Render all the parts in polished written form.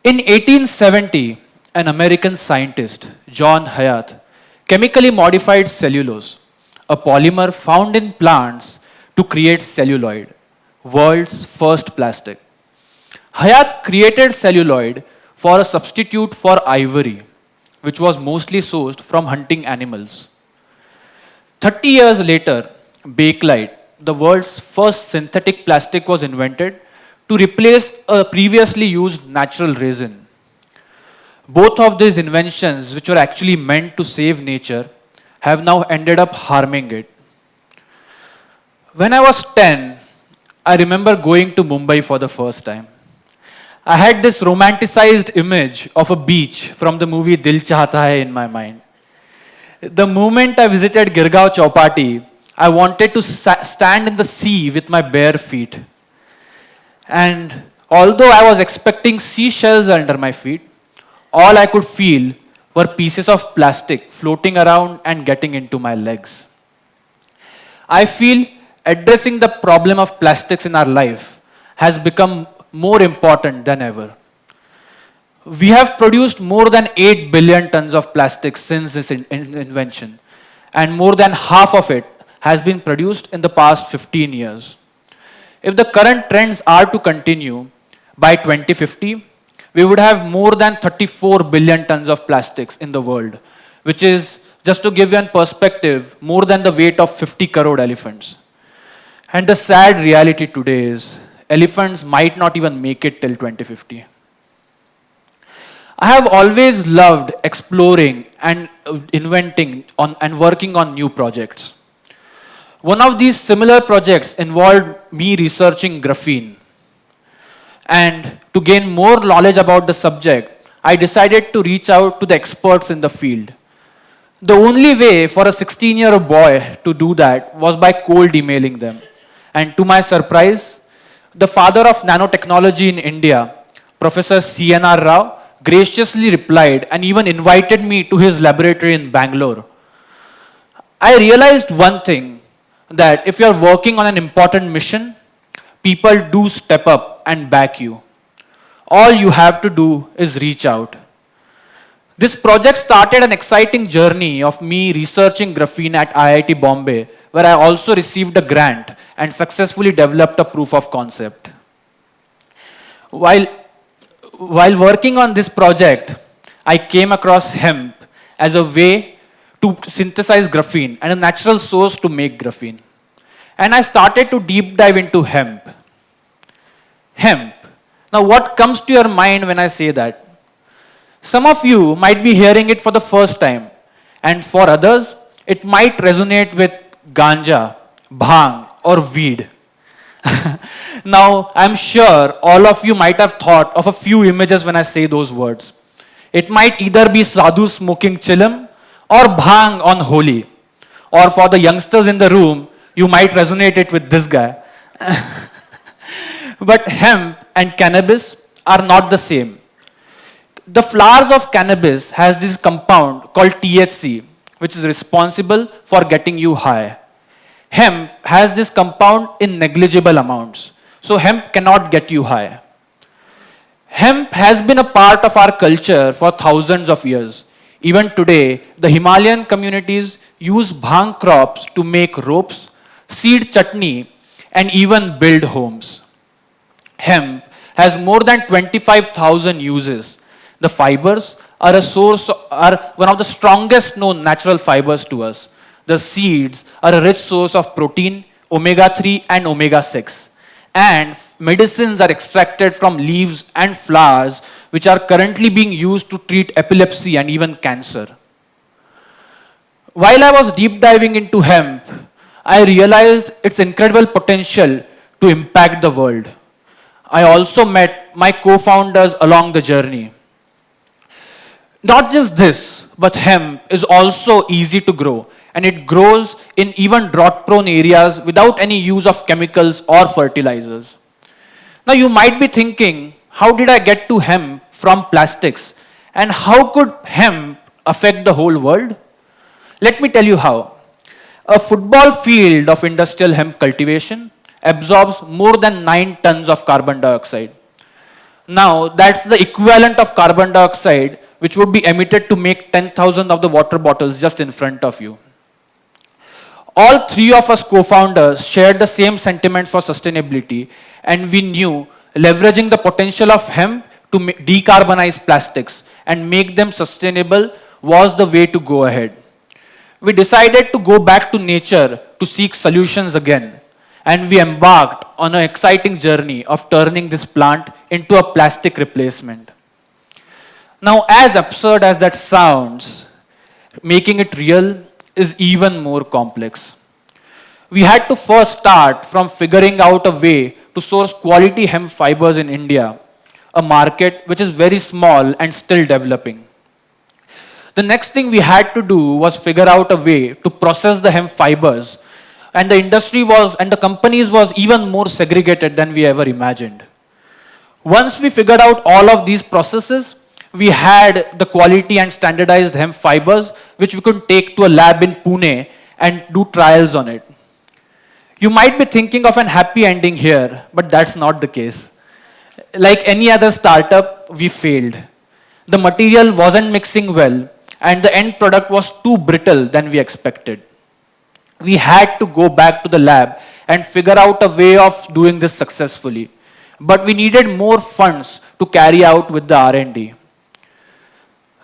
In 1870, an American scientist, John Hyatt, chemically modified cellulose, a polymer found in plants, to create celluloid, world's first plastic. Hyatt created celluloid for a substitute for ivory, which was mostly sourced from hunting animals. 30 years later, Bakelite, the world's first synthetic plastic, was invented to replace a previously used natural resin. Both of these inventions, which were actually meant to save nature, have now ended up harming it. When I was 10, I remember going to Mumbai for the first time. I had this romanticized image of a beach from the movie Dil Chahta Hai in my mind. The moment I visited Girgaon Chowpatty, I wanted to stand in the sea with my bare feet. And although I was expecting seashells under my feet, all I could feel were pieces of plastic floating around and getting into my legs. I feel addressing the problem of plastics in our life has become more important than ever. We have produced more than 8 billion tons of plastic since this invention, and more than half of it has been produced in the past 15 years. If the current trends are to continue, by 2050, we would have more than 34 billion tons of plastics in the world, which is, just to give you a perspective, more than the weight of 50 crore elephants. And the sad reality today is, elephants might not even make it till 2050. I have always loved exploring and inventing and working on new projects. One of these similar projects involved me researching graphene. And to gain more knowledge about the subject, I decided to reach out to the experts in the field. The only way for a 16-year-old boy to do that was by cold emailing them. And to my surprise, the father of nanotechnology in India, Professor C.N.R. Rao, graciously replied and even invited me to his laboratory in Bangalore. I realized one thing, that if you are working on an important mission, people do step up and back you. All you have to do is reach out. This project started an exciting journey of me researching graphene at IIT Bombay, where I also received a grant and successfully developed a proof of concept. While working on this project, I came across hemp as a way to synthesize graphene and a natural source to make graphene. And I started to deep dive into hemp. Hemp. Now, what comes to your mind when I say that? Some of you might be hearing it for the first time, and for others, it might resonate with ganja, bhang, or weed. Now, I'm sure all of you might have thought of a few images when I say those words. It might either be sadhu smoking chillum or bhang on Holi. Or for the youngsters in the room, you might resonate it with this guy. But hemp and cannabis are not the same. The flowers of cannabis has this compound called THC, which is responsible for getting you high. Hemp has this compound in negligible amounts. So hemp cannot get you high. Hemp has been a part of our culture for thousands of years. Even today, the Himalayan communities use bhang crops to make ropes, seed chutney, and even build homes. Hemp has more than 25,000 uses. The fibers are one of the strongest known natural fibers to us. The seeds are a rich source of protein, omega-3 and omega-6. And medicines are extracted from leaves and flowers, which are currently being used to treat epilepsy and even cancer. While I was deep diving into hemp, I realized its incredible potential to impact the world. I also met my co-founders along the journey. Not just this, but hemp is also easy to grow, and it grows in even drought-prone areas without any use of chemicals or fertilizers. Now you might be thinking, how did I get to hemp from plastics? And how could hemp affect the whole world? Let me tell you how. A football field of industrial hemp cultivation absorbs more than 9 tons of carbon dioxide. Now, that's the equivalent of carbon dioxide, which would be emitted to make 10,000 of the water bottles just in front of you. All three of us co-founders shared the same sentiments for sustainability, and we knew leveraging the potential of hemp to decarbonize plastics and make them sustainable was the way to go ahead. We decided to go back to nature to seek solutions again, and we embarked on an exciting journey of turning this plant into a plastic replacement. Now, as absurd as that sounds, making it real is even more complex. We had to first start from figuring out a way to source quality hemp fibers in India, a market which is very small and still developing. The next thing we had to do was figure out a way to process the hemp fibers, and the industry was, and the companies was even more segregated than we ever imagined. Once we figured out all of these processes, we had the quality and standardized hemp fibers, which we could take to a lab in Pune and do trials on it. You might be thinking of an happy ending here, but that's not the case. Like any other startup, we failed. The material wasn't mixing well, and the end product was too brittle than we expected. We had to go back to the lab and figure out a way of doing this successfully. But we needed more funds to carry out with the R&D.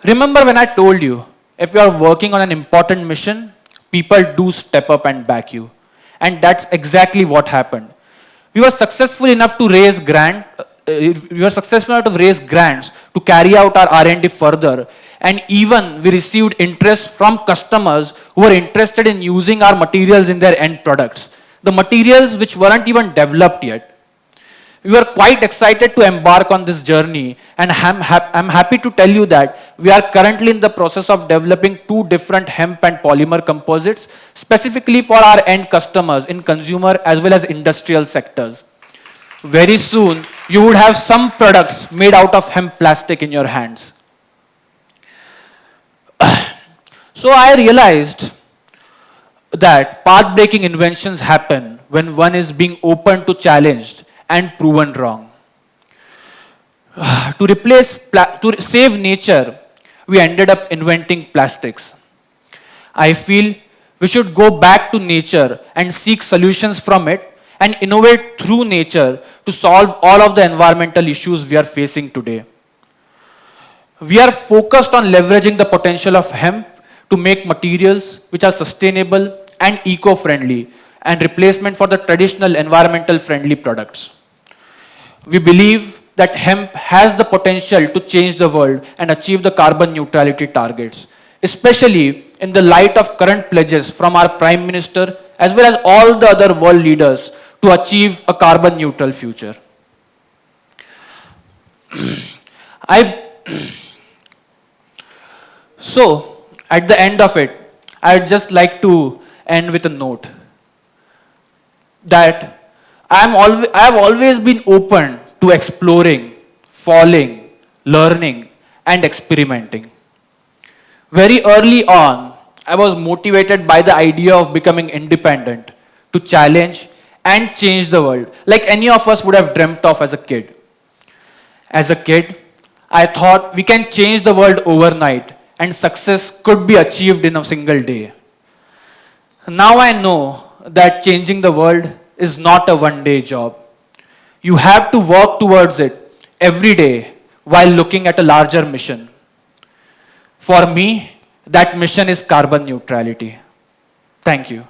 Remember when I told you, if you are working on an important mission, people do step up and back you. And that's exactly what happened. We were successful enough to raise grants to carry out our R&D further, and even we received interest from customers who were interested in using our materials in their end products, the materials which weren't even developed yet. We were quite excited to embark on this journey, and I'm happy to tell you that we are currently in the process of developing 2 different hemp and polymer composites specifically for our end customers in consumer as well as industrial sectors. Very soon, you would have some products made out of hemp plastic in your hands. So I realized that path-breaking inventions happen when one is being open to challenged and proven wrong. To save nature, we ended up inventing plastics. I feel we should go back to nature and seek solutions from it and innovate through nature to solve all of the environmental issues we are facing today. We are focused on leveraging the potential of hemp to make materials which are sustainable and eco-friendly and replacement for the traditional environmental friendly products. We believe that hemp has the potential to change the world and achieve the carbon neutrality targets, especially in the light of current pledges from our Prime Minister as well as all the other world leaders to achieve a carbon neutral future. So, at the end of it, I'd just like to end with a note that I have always been open to exploring, falling, learning, and experimenting. Very early on, I was motivated by the idea of becoming independent, to challenge and change the world, like any of us would have dreamt of as a kid. As a kid, I thought we can change the world overnight and success could be achieved in a single day. Now I know that changing the world is not a one-day job. You have to work towards it every day while looking at a larger mission. For me, that mission is carbon neutrality. Thank you.